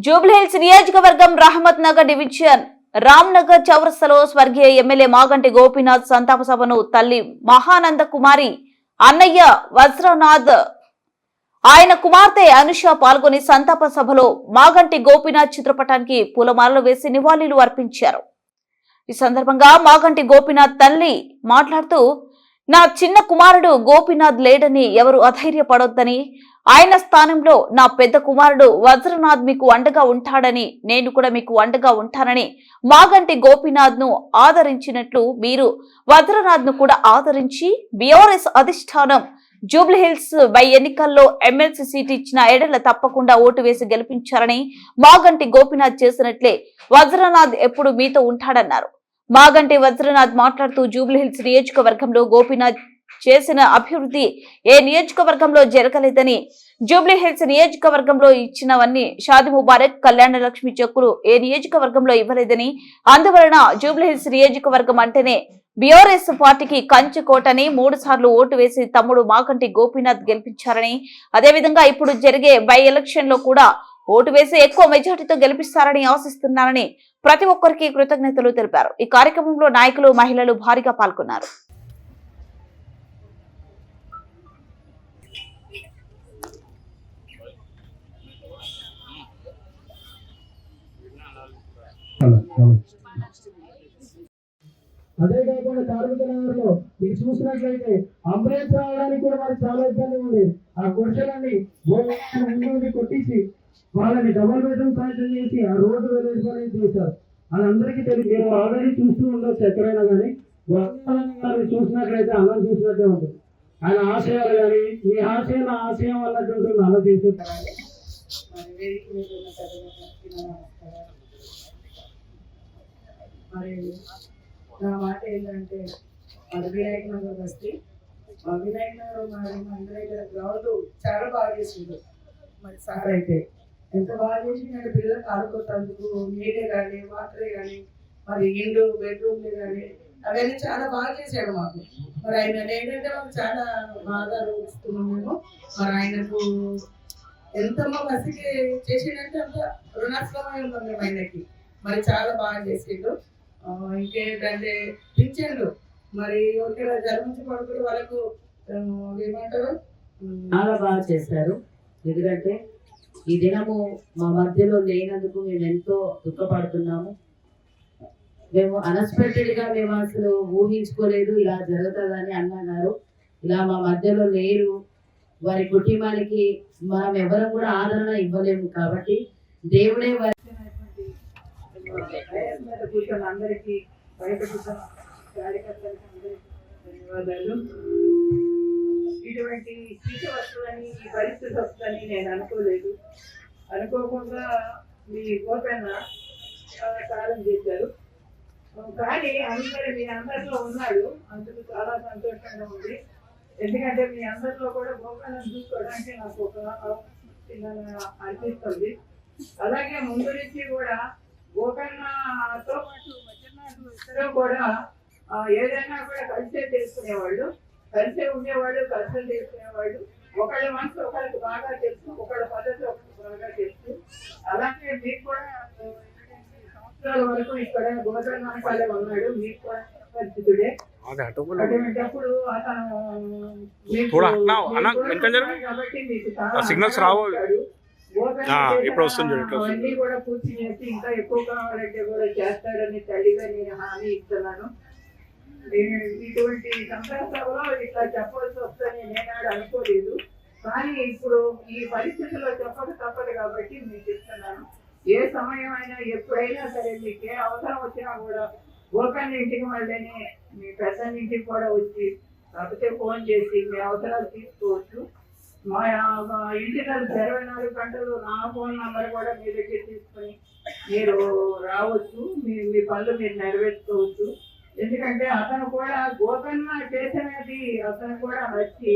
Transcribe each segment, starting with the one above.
జూబ్లీహిల్స్ నియోజకవర్గం రహమత్ నగర్ డివిజన్ రామ్ నగర్ చౌరస్తాలో స్వర్గీయ ఎమ్మెల్యే మాగంటి గోపీనాథ్ సంతాప సభను తల్లి మహానంద కుమారి అన్నయ్య వజ్రనాథ్ ఆయన కుమార్తె అనుష పాల్గొని సంతాప సభలో మాగంటి గోపీనాథ్ చిత్రపటానికి పూలమాలలు వేసి నివాళులు అర్పించారు. ఈ సందర్భంగా మాగంటి గోపీనాథ్ తల్లి మాట్లాడుతూ, నా చిన్న కుమారుడు గోపీనాథ్ లేడని ఎవరు అధైర్యపడొద్దని, ఆయన స్థానంలో నా పెద్ద కుమారుడు వజ్రనాథ్ మీకు అండగా ఉంటాడని, నేను కూడా మీకు అండగా ఉంటానని, మాగంటి గోపీనాథ్ ను ఆదరించినట్లు మీరు వజ్రనాథ్ ను కూడా ఆదరించి బీఆర్ఎస్ అధిష్టానం జూబ్లీహిల్స్ బై ఎన్నికల్లో ఎమ్మెల్సీ సీట్ ఇచ్చిన ఎడల తప్పకుండా ఓటు వేసి గెలిపించారని, మాగంటి గోపీనాథ్ చేసినట్లే వజ్రనాథ్ ఎప్పుడు మీతో ఉంటాడన్నారు. మాగంటి వజ్రనాథ్ మాట్లాడుతూ, జూబ్లీహిల్స్ నియోజకవర్గంలో గోపీనాథ్ చేసిన అభివృద్ధి ఏ నియోజకవర్గంలో జరగలేదని, జూబ్లీహిల్స్ నియోజకవర్గంలో ఇచ్చినవన్నీ షాది ముబారక్, కళ్యాణ లక్ష్మి చెక్కులు ఏ నియోజకవర్గంలో ఇవ్వలేదని, అందువలన జూబ్లీహిల్స్ నియోజకవర్గం అంటేనే బీఆర్ఎస్ పార్టీకి కంచుకోటని 3 సార్లు ఓటు వేసి తమ్ముడు మాగంటి గోపీనాథ్ గెలిపించారని, అదేవిధంగా ఇప్పుడు జరిగే బై ఎలక్షన్ లో కూడా ఓటు వేసి ఎక్కువ మెజార్టీతో గెలిపిస్తారని ఆశిస్తున్నారని ప్రతి ఒక్కరికి కృతజ్ఞతలు తెలిపారు. ఈ కార్యక్రమంలో నాయకులు, మహిళలు భారీగా పాల్గొన్నారు. అదే కాకుండా కార్మిక నగర్లో మీరు చూసినట్లయితే అంబులెన్స్ రావడానికి కూడా మనకి చాలా ఇబ్బంది ఉంది. ఆ గుడిసెలన్నీ ముందు కొట్టించి వాళ్ళని డబుల్ బెడ్రూమ్ ప్రయత్నం చేసి ఆ రోడ్డు వెళ్ళేసి చేశారు. అది అందరికీ తెలియదు. మీరు ఆల్రెడీ చూస్తూ ఉండొచ్చు ఎక్కడైనా కానీ, చూసినట్లయితే అన్నం చూసినట్టే ఉంటుంది. ఆయన ఆశయాలు కానీ మీ ఆశయం నా ఆశయం అన్నట్టు ఉంటుంది. అలా చేస్తుంటారు. మరి నా మాట ఏంటంటే, మరి వినాయక నగర్ వస్తే వినాయక నగర్ మరి మన దగ్గర గ్రౌండ్ చాలా బాగా చేసిండు. మరి సార్ అయితే ఎంత బాగా చేసిందంటే పిల్లలకు ఆడుకోవటానికి నీరే కానీ, వాటరే కానీ, మరి ఇండ్లు బెడ్రూమ్లు కానీ అవన్నీ చాలా బాగా చేశాడు మాకు. మరి ఆయన ఏంటంటే మాకు చాలా బాగా చూస్తున్నాం మేము. మరి ఆయనకు ఎంత మా బస్సుకి చేసిండంటే అంత రుణాశ్రమై ఉన్నాం మేము ఆయనకి. మరి చాలా బాగా చేసిండు. ఇంకేంటంటే పింఛన్లు మరి ఒకవేళ జన్మించి పడుకుని వాళ్ళకు ఏమంటారు చాలా బాగా చేశారు. ఎందుకంటే ఈ దినము మా మధ్యలో లేనందుకు మేము ఎంతో దుఃఖపడుతున్నాము. మేము అన్ఎక్స్పెక్టెడ్ గా మేము అసలు ఊహించుకోలేదు ఇలా జరుగుతుందని అన్నారు. ఇలా మా మధ్యలో లేరు. వారి కుటుంబానికి మనం ఎవరు కూడా ఆదరణ ఇవ్వలేము. కాబట్టి దేవుడే కూర్చొని అందరికీ బయట కార్యకర్తలకి అందరికీ ధన్యవాదాలు. ఇటువంటి స్థితి వస్తుందని, ఈ పరిస్థితి వస్తుందని నేను అనుకోలేదు. అనుకోకుండా మీ గోపన్న చాలా కాలం చేశారు. కానీ మీ అందరిలో ఉన్నాడు. అందుకు చాలా సంతోషంగా ఉంది. ఎందుకంటే మీ అందరిలో కూడా గోపన్న చూసుకోవడానికి నాకు ఒక అనిపిస్తుంది. అలాగే ముందు నుంచి కూడా గోపన్నతో పాటు ఇద్దరు కూడా ఏదైనా కూడా కలిసే చేసుకునేవాళ్ళు, కలిసే ఉండేవాళ్ళు, కలిసే చేసుకునేవాళ్ళు. ఒకళ్ళ మనసు ఒకరికి బాగా తెలుసు, ఒకళ్ళ పద్ధతి ఒకరికి బాగా తెలుసు. అలాగే మీకు కూడా సంవత్సరాల వరకు ఇక్కడ గోపన్నపాలెం ఉన్నాడు. మీకు కూడా పరిస్థితుడే. అటువంటిప్పుడు అతను కాబట్టి మీకు సిగ్నల్స్ రావు. అవన్నీ కూడా పూర్తి చేసి ఇంకా ఎక్కువ కావాలంటే కూడా చేస్తాడని తల్లిగా నేను హామీ ఇస్తున్నాను. ఇటువంటి సందర్భంలో ఇట్లా చెప్పాల్సి వస్తుందని నేనాడు అనుకోలేదు. కానీ ఇప్పుడు ఈ పరిస్థితుల్లో చెప్పక తప్పదు కాబట్టి మీకు చెప్తున్నాను. ఏ సమయం అయినా ఎప్పుడైనా సరే మీకు ఏ అవసరం వచ్చినా కూడా గోపన్న ఇంటికి మళ్ళీనే మీ పెద్ద ఇంటికి కూడా వచ్చి కాకపోతే ఫోన్ చేసి మీ అవసరాలు తీసుకోవచ్చు. మా ఇంటి దగ్గర 24 గంటలు నా ఫోన్ నంబర్ కూడా మీ దగ్గర తీసుకొని మీరు రావచ్చు. మీ పనులు మీరు నెరవేర్చుకోవచ్చు. ఎందుకంటే అతను కూడా గోపన్న చేసినది అతను కూడా వచ్చి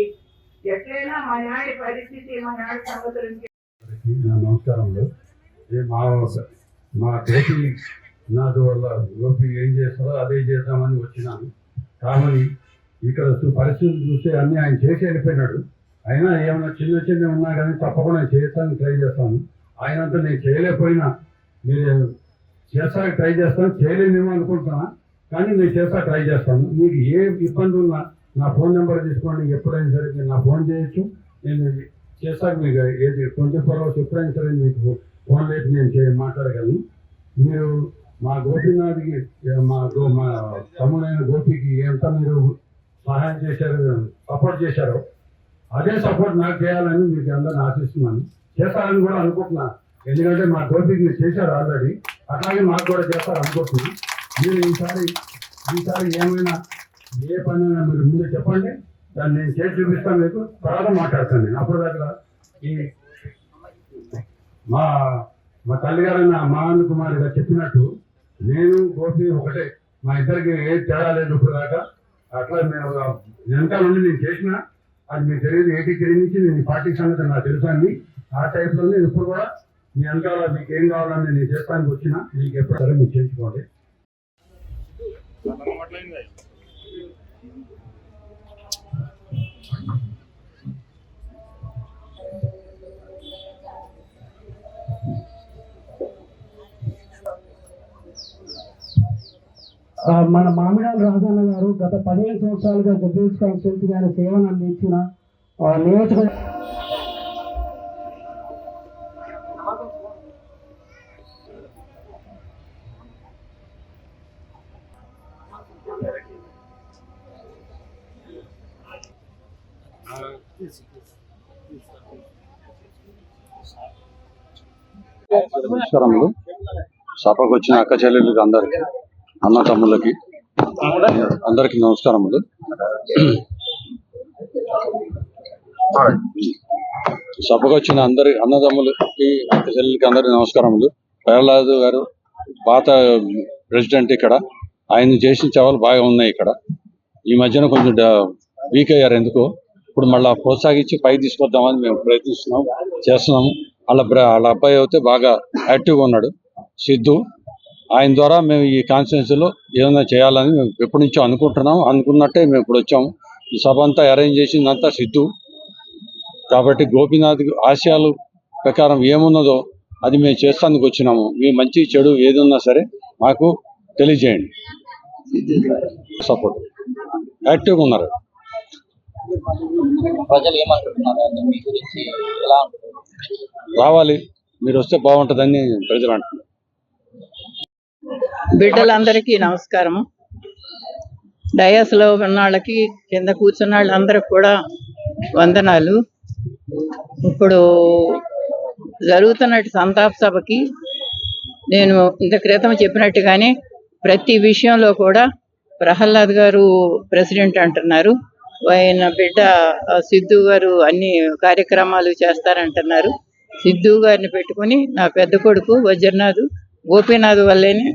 ఎట్లయినా మా నాడి పరిస్థితి, మా నాడి సంగతులకి నమస్కారంలో మా గోపి నాదు వల్ల గోపి ఏం చేస్తారో అదే చేద్దామని వచ్చినాను. కామని ఇక్కడ పరిస్థితులు చూస్తే అన్నీ ఆయన చేసి వెళ్ళిపోయినాడు. అయినా ఏమైనా చిన్న ఉన్నా కానీ తప్పకుండా చేయడానికి ట్రై చేస్తాను. ఆయనంతా నేను చేయలేకపోయినా మీరు చేస్తానికి ట్రై చేస్తాను, చేయలేనేమో అనుకుంటున్నా, కానీ నేను చేస్తా ట్రై చేస్తాను. మీకు ఏ ఇబ్బంది ఉన్నా నా ఫోన్ నెంబర్ తీసుకోండి, ఎప్పుడైనా సరే మీరు నా ఫోన్ చేయొచ్చు. నేను చేస్తాను, మీకు ఏది 24 hours ఎప్పుడైనా సరే మీకు ఫోన్ లేదు నేను మాట్లాడగలను. మీరు మా గోపీనాథ్కి మా తమ్ముడైన గోపికి ఎంత మీరు సహాయం చేశారు, సపోర్ట్ చేశారో అదే సపోర్ట్ నాకు చేయాలని మీకు అందరిని ఆశిస్తున్నాను. చేస్తారని కూడా అనుకుంటున్నాను, ఎందుకంటే మా గోపికి మీరు చేశారు ఆల్రెడీ, అట్లాగే మాకు కూడా చేస్తారు అనుకుంటున్నాను. మీరు ఈసారి ఏమైనా ఏ పని అయినా మీరు ముందే చెప్పండి, దాన్ని నేను చేసి చూపిస్తాను, మీకు తర్వాత మాట్లాడతాను నేను. అప్పుడు దాకా ఈ మా తల్లిగారైన మహాన్ కుమార్ గారు చెప్పినట్టు నేను గోపి ఒకటే, మా ఇద్దరికి ఏ తేడా లేదు ఇప్పుడు దాకా. అట్లా మేము వెనకాల నుండి నేను చేసిన అది మీకు తెలియదు. 83 నుంచి నేను పార్టీ సంగతి నాకు తెలుసు అండి. ఆ టైప్లో నేను ఇప్పుడు కూడా మీ వెనకాల మీకు ఏం కావాలని నేను చేస్తానికి వచ్చిన, మీకు ఎప్పుడు సరే మీరు చేయించుకోండి. మన మామిడాల రాజన్న గారు గత 15 సంవత్సరాలుగా జడ్పీఎస్ కాన్స్టిట్యూన్సీ గారి సేవను అందించిన నియోజకవర్గ నమస్కారములు. సభకు వచ్చిన అక్క చెల్లెళ్ళకి అందరికి, అన్న తమ్ముళ్ళకి అందరికి నమస్కారములు. సభకు వచ్చిన అందరి అన్నదమ్ములకి అక్క చెల్లెళ్ళకి అందరికి నమస్కారములు. ప్రహ్లాద్ గారు పాత ప్రెసిడెంట్ ఇక్కడ, ఆయన చేసిన సేవలు బాగా ఉన్నాయి. ఇక్కడ ఈ మధ్యన కొంచెం వీక్ అయ్యారు ఎందుకో, ఇప్పుడు మళ్ళీ ప్రోత్సహించి పై తీసుకొద్దామని మేము చేస్తున్నాము. వాళ్ళ అబ్బాయి అయితే బాగా యాక్టివ్గా ఉన్నాడు, సిద్ధు. ఆయన ద్వారా మేము ఈ కాన్స్టిట్యున్సీలో ఏదైనా చేయాలని మేము ఎప్పటి నుంచో అనుకున్నట్టే మేము ఇప్పుడు వచ్చాము. ఈ సభ అంతా అరేంజ్ చేసిందంతా సిద్ధు కాబట్టి గోపీనాథ్ ఆశయాలు ప్రకారం ఏమున్నదో అది మేము చేస్తానికి వచ్చినాము. మీ మంచి చెడు ఏది ఉన్నా సరే మాకు తెలియజేయండి. సపోర్ట్ యాక్టివ్గా ఉన్నారు. ప్రజలు ఏమంటున్నారు మీ గురించి, ఎలా రావాలి, మీరు వస్తే బాగుంటుందని ప్రజలు అంటున్నారు. బిడ్డలందరికీ నమస్కారము. డయాస్లో ఉన్న వాళ్ళకి, కింద కూర్చున్న వాళ్ళందరికి కూడా వందనాలు. ఇప్పుడు జరుగుతున్నట్టు సంతాప సభకి నేను ఇంత క్రితం చెప్పినట్టుగానే ప్రతి విషయంలో కూడా ప్రహ్లాద్ గారు ప్రెసిడెంట్ అంటున్నారు, ఆయన బిడ్డ సిద్ధు గారు అన్ని కార్యక్రమాలు చేస్తారంటున్నారు. సిద్ధు గారిని పెట్టుకుని నా పెద్ద కొడుకు వజ్రనాథ్ గోపీనాథ్ వల్లేనే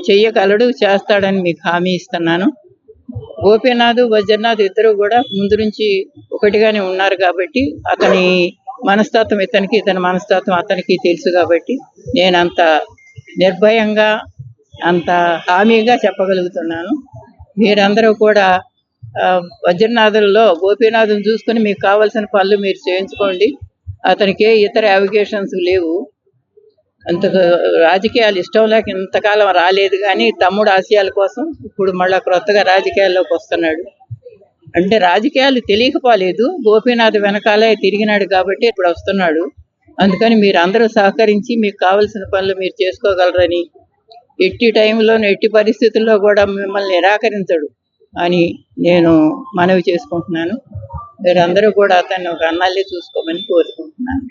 చెయ్యగలడు, చేస్తాడని మీకు హామీ ఇస్తున్నాను. గోపీనాథ్ వజ్రనాథ్ ఇద్దరు కూడా ముందు నుంచి ఒకటిగానే ఉన్నారు కాబట్టి అతని మనస్తత్వం ఇతనికి, ఇతని మనస్తత్వం అతనికి తెలుసు కాబట్టి నేను అంత నిర్భయంగా అంత హామీగా చెప్పగలుగుతున్నాను. మీరందరూ కూడా వజ్రనాథుల్లో గోపీనాథుని చూసుకుని మీకు కావాల్సిన పనులు మీరు చేయించుకోండి. అతనికి ఇతర అవిగేషన్స్ లేవు. అంత రాజకీయాలు ఇష్టం లేక ఇంతకాలం రాలేదు, కానీ తమ్ముడు ఆశయాల కోసం ఇప్పుడు మళ్ళా క్రొత్తగా రాజకీయాల్లోకి వస్తున్నాడు. అంటే రాజకీయాలు తెలియకపోలేదు, గోపీనాథ్ వెనకాలే తిరిగినాడు కాబట్టి ఇప్పుడు వస్తున్నాడు. అందుకని మీరు అందరూ సహకరించి మీకు కావలసిన పనులు మీరు చేసుకోగలరని, ఎట్టి టైంలోనూ ఎట్టి పరిస్థితుల్లో కూడా మిమ్మల్ని నిరాకరించడు అని నేను మనవి చేసుకుంటున్నాను. మీరందరూ కూడా అతన్ని ఒక అన్నాళ్ళే చూసుకోమని కోరుకుంటున్నాను.